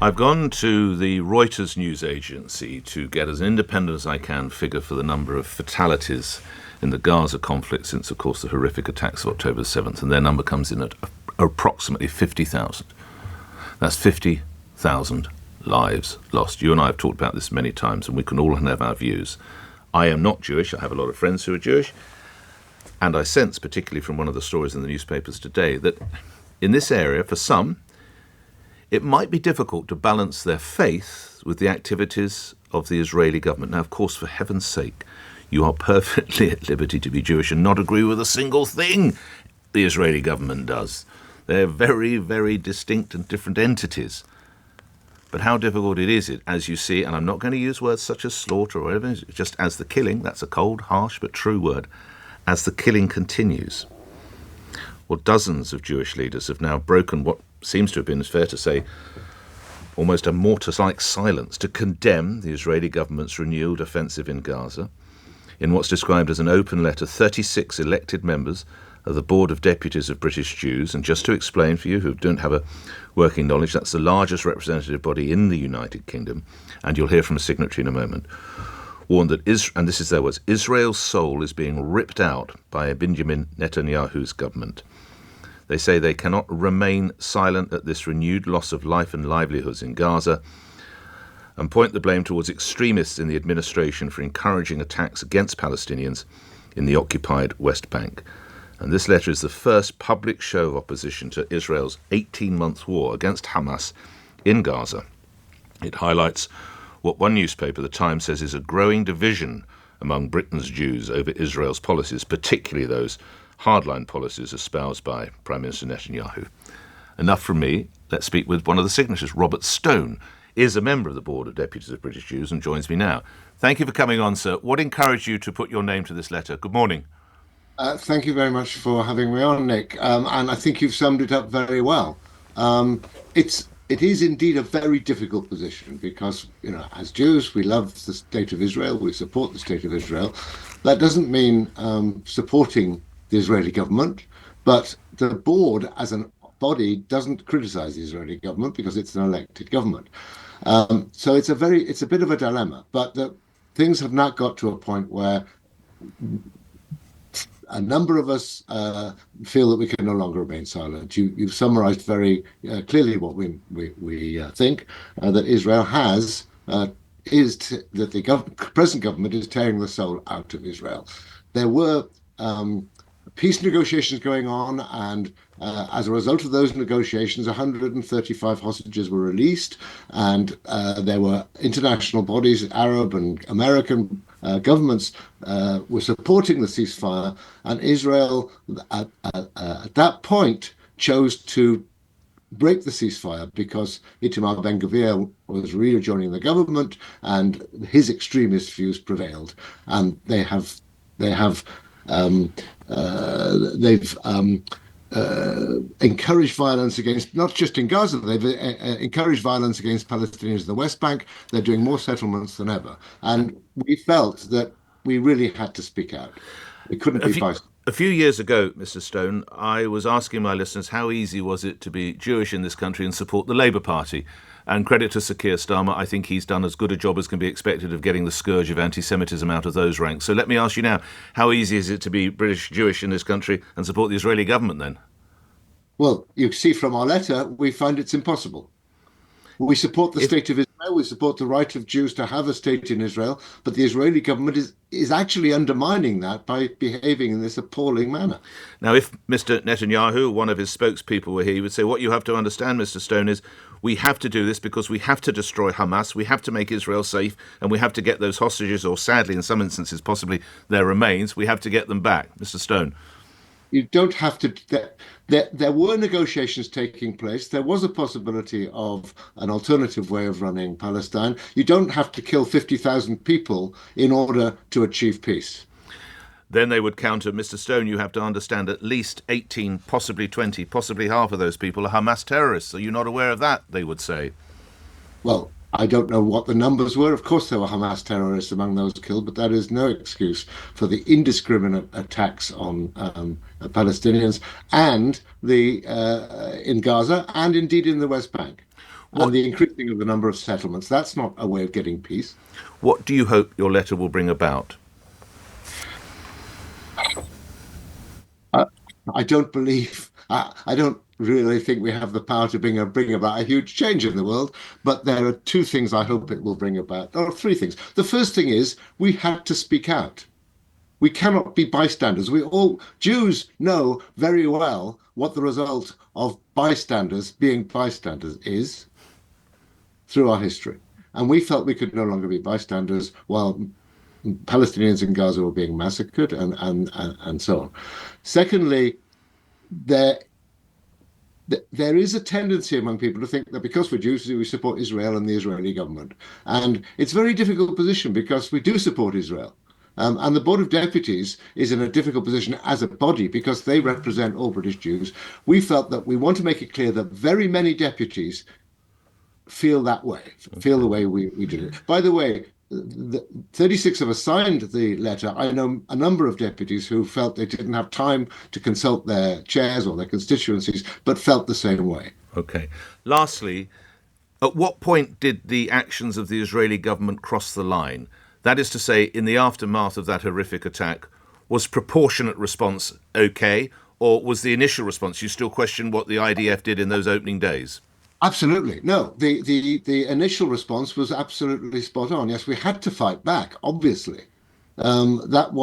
I've gone to the Reuters news agency to get as independent as I can figure for the number of fatalities in the Gaza conflict since, of course, the horrific attacks of October 7th, and their number comes in at approximately 50,000. That's 50,000 lives lost. You and I have talked about this many times, and we can all have our views. I am not Jewish. I have a lot of friends who are Jewish, and I sense, particularly from one of the stories in the newspapers today, that in this area, for some, it might be difficult to balance their faith with the activities of the Israeli government. Now, of course, for heaven's sake, you are perfectly at liberty to be Jewish and not agree with a single thing the Israeli government does. They're very, very distinct and different entities. But how difficult it is, as you see, and I'm not going to use words such as slaughter or whatever, just as the killing, that's a cold, harsh, but true word, as the killing continues. Well, dozens of Jewish leaders have now broken what seems to have been, it's fair to say, almost a mortar-like silence to condemn the Israeli government's renewed offensive in Gaza. In what's described as an open letter, 36 elected members of the Board of Deputies of British Jews, and just to explain for you who don't have a working knowledge, that's the largest representative body in the United Kingdom, and you'll hear from a signatory in a moment, warned that, and this is their words, Israel's soul is being ripped out by Benjamin Netanyahu's government. They say they cannot remain silent at this renewed loss of life and livelihoods in Gaza and point the blame towards extremists in the administration for encouraging attacks against Palestinians in the occupied West Bank. And this letter is the first public show of opposition to Israel's 18-month war against Hamas in Gaza. It highlights what one newspaper, The Times, says is a growing division among Britain's Jews over Israel's policies, particularly those hardline policies espoused by Prime Minister Netanyahu. Enough from me. Let's speak with one of the signatories. Robert Stone is a member of the Board of Deputies of British Jews and joins me now. Thank you for coming on, sir. What encouraged you to put your name to this letter? Good morning. Thank you very much for having me on, Nick. And I think you've summed it up very well. It is indeed a very difficult position because, as Jews, we love the state of Israel. We support the state of Israel. That doesn't mean supporting the Israeli government, but the board as a body doesn't criticize the Israeli government because it's an elected government. So it's a bit of a dilemma, but things have not got to a point where a number of us feel that we can no longer remain silent. You've summarized very clearly what we think, that Israel that the present government is tearing the soul out of Israel. There were peace negotiations going on, and as a result of those negotiations, 135 hostages were released, and there were international bodies, Arab and American governments were supporting the ceasefire, and Israel at that point chose to break the ceasefire because Itamar Ben-Gvir was really joining the government, and his extremist views prevailed, and they've encouraged violence against, not just in Gaza, they've encouraged violence against Palestinians in the West Bank. They're doing more settlements than ever. And we felt that we really had to speak out. We couldn't be biased. A few years ago, Mr. Stone, I was asking my listeners how easy was it to be Jewish in this country and support the Labour Party. And credit to Sir Keir Starmer, I think he's done as good a job as can be expected of getting the scourge of anti-Semitism out of those ranks. So let me ask you now, how easy is it to be British Jewish in this country and support the Israeli government then? Well, you see from our letter, we find it's impossible. We support the state of Israel. We support the right of Jews to have a state in Israel. But the Israeli government is actually undermining that by behaving in this appalling manner. Now, if Mr. Netanyahu, one of his spokespeople, were here, he would say, what you have to understand, Mr. Stone, is we have to do this because we have to destroy Hamas, we have to make Israel safe, and we have to get those hostages, or sadly, in some instances, possibly their remains, we have to get them back. Mr. Stone. You don't have to. There were negotiations taking place. There was a possibility of an alternative way of running Palestine. You don't have to kill 50,000 people in order to achieve peace. Then they would counter, Mr. Stone, you have to understand at least 18, possibly 20, possibly half of those people are Hamas terrorists. Are you not aware of that, they would say? Well, I don't know what the numbers were. Of course, there were Hamas terrorists among those killed, but that is no excuse for the indiscriminate attacks on Palestinians and in Gaza and indeed in the West Bank. and the increasing of the number of settlements. That's not a way of getting peace. What do you hope your letter will bring about? I don't believe, I don't really think we have the power to bring about a huge change in the world, but there are two things I hope it will bring about, or three things. The first thing is we have to speak out. We cannot be bystanders. Jews know very well what the result of being bystanders is through our history. And we felt we could no longer be bystanders while Palestinians in Gaza were being massacred and so on. Secondly, there is a tendency among people to think that because we're Jews, we support Israel and the Israeli government. And it's a very difficult position because we do support Israel. And the Board of Deputies is in a difficult position as a body because they represent all British Jews. We felt that we want to make it clear that very many deputies feel that way, feel the way we do it. By the way, 36 of us signed the letter. I know a number of deputies who felt they didn't have time to consult their chairs or their constituencies, but felt the same way. Okay. Lastly, at what point did the actions of the Israeli government cross the line? That is to say, in the aftermath of that horrific attack, was proportionate response okay, or was the initial response, you still question what the IDF did in those opening days? Absolutely. No, the initial response was absolutely spot on. Yes, we had to fight back, obviously. Hamas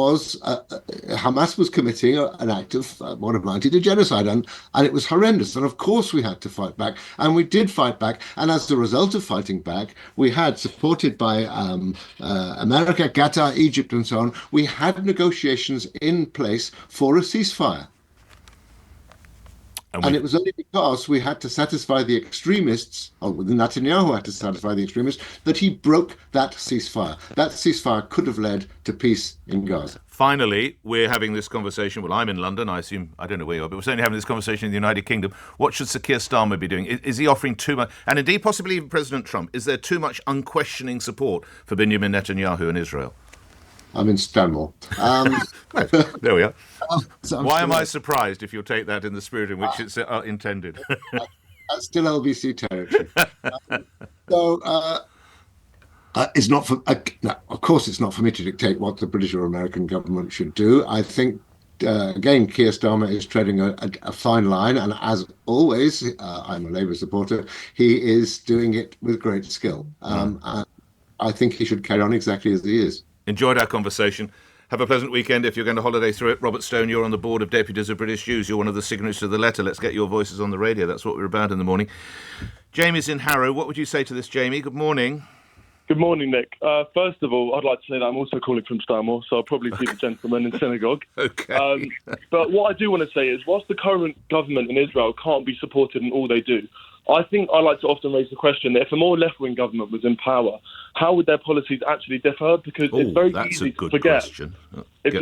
was committing an act of what amounted to genocide, and it was horrendous. And of course we had to fight back, and we did fight back. And as a result of fighting back, we had, supported by America, Qatar, Egypt, and so on, we had negotiations in place for a ceasefire. And it was only because we had to satisfy the extremists, or Netanyahu had to satisfy the extremists, that he broke that ceasefire. That ceasefire could have led to peace in Gaza. Finally, we're having this conversation. Well, I'm in London. I assume, I don't know where you are, but we're certainly having this conversation in the United Kingdom. What should Sir Keir Starmer be doing? Is he offering too much? And indeed, possibly even President Trump. Is there too much unquestioning support for Benjamin Netanyahu and Israel? I'm in Stanmore. There we are. Why am I surprised if you'll take that in the spirit in which it's intended? That's still LBC territory. It's not for. No, of course, it's not for me to dictate what the British or American government should do. I think, again, Keir Starmer is treading a fine line, and as always, I'm a Labour supporter. He is doing it with great skill. I think he should carry on exactly as he is. Enjoyed our conversation. Have a pleasant weekend if you're going to holiday through it. Robert Stone, you're on the Board of Deputies of British Jews. You're one of the signatories to the letter. Let's get your voices on the radio. That's what we're about in the morning. Jamie's in Harrow. What would you say to this, Jamie? Good morning. Good morning, Nick. First of all, I'd like to say that I'm also calling from Stanmore, so I'll probably see the gentleman in synagogue. Okay. But what I do want to say is, whilst the current government in Israel can't be supported in all they do, I think I like to often raise the question that if a more left-wing government was in power, how would their policies actually differ? Because it's very easy to forget. It's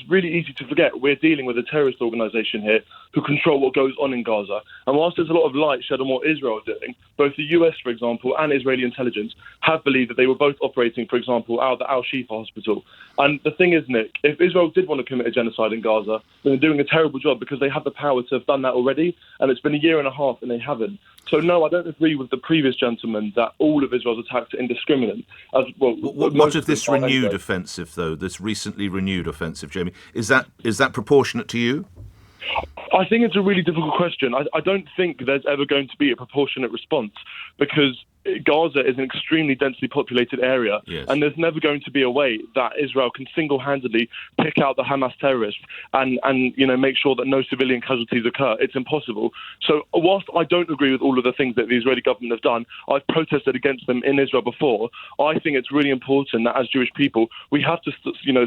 really easy to forget we're dealing with a terrorist organisation here who control what goes on in Gaza. And whilst there's a lot of light shed on what Israel is doing, both the US, for example, and Israeli intelligence have believed that they were both operating, for example, out of the Al-Shifa hospital. And the thing is, Nick, if Israel did want to commit a genocide in Gaza, then they're doing a terrible job because they have the power to have done that already. And it's been a year and a half and they haven't. So, no, I don't agree with the previous gentleman that all of Israel's attacks are indiscriminate. What of this renewed offensive, though, this recently renewed offensive, Jamie? Is that proportionate to you? I think it's a really difficult question. I don't think there's ever going to be a proportionate response because Gaza is an extremely densely populated area, yes. And there's never going to be a way that Israel can single-handedly pick out the Hamas terrorists and make sure that no civilian casualties occur. It's impossible. So whilst I don't agree with all of the things that the Israeli government have done, I've protested against them in Israel before. I think it's really important that as Jewish people, we have to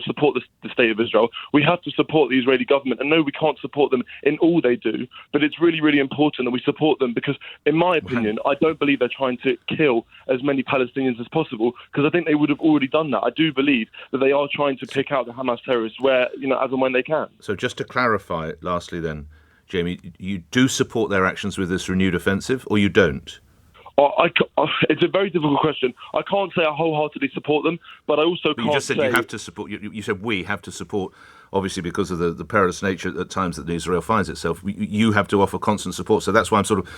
support the state of Israel. We have to support the Israeli government. And no, we can't support them in all they do, but it's really, really important that we support them because, in my opinion, I don't believe they're trying to kill as many Palestinians as possible because I think they would have already done that. I do believe that they are trying to pick out the Hamas terrorists as and when they can. So just to clarify, lastly then, Jamie, you do support their actions with this renewed offensive or you don't? It's a very difficult question. I can't say I wholeheartedly support them, but I also can't say... You just said you have to support... You said we have to support, obviously because of the perilous nature at times that Israel finds itself. You have to offer constant support. So that's why I'm sort of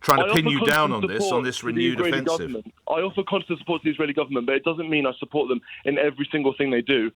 trying to I pin offer you down constant on this support to the renewed Israeli offensive. government. I offer constant support to the Israeli government, but it doesn't mean I support them in every single thing they do.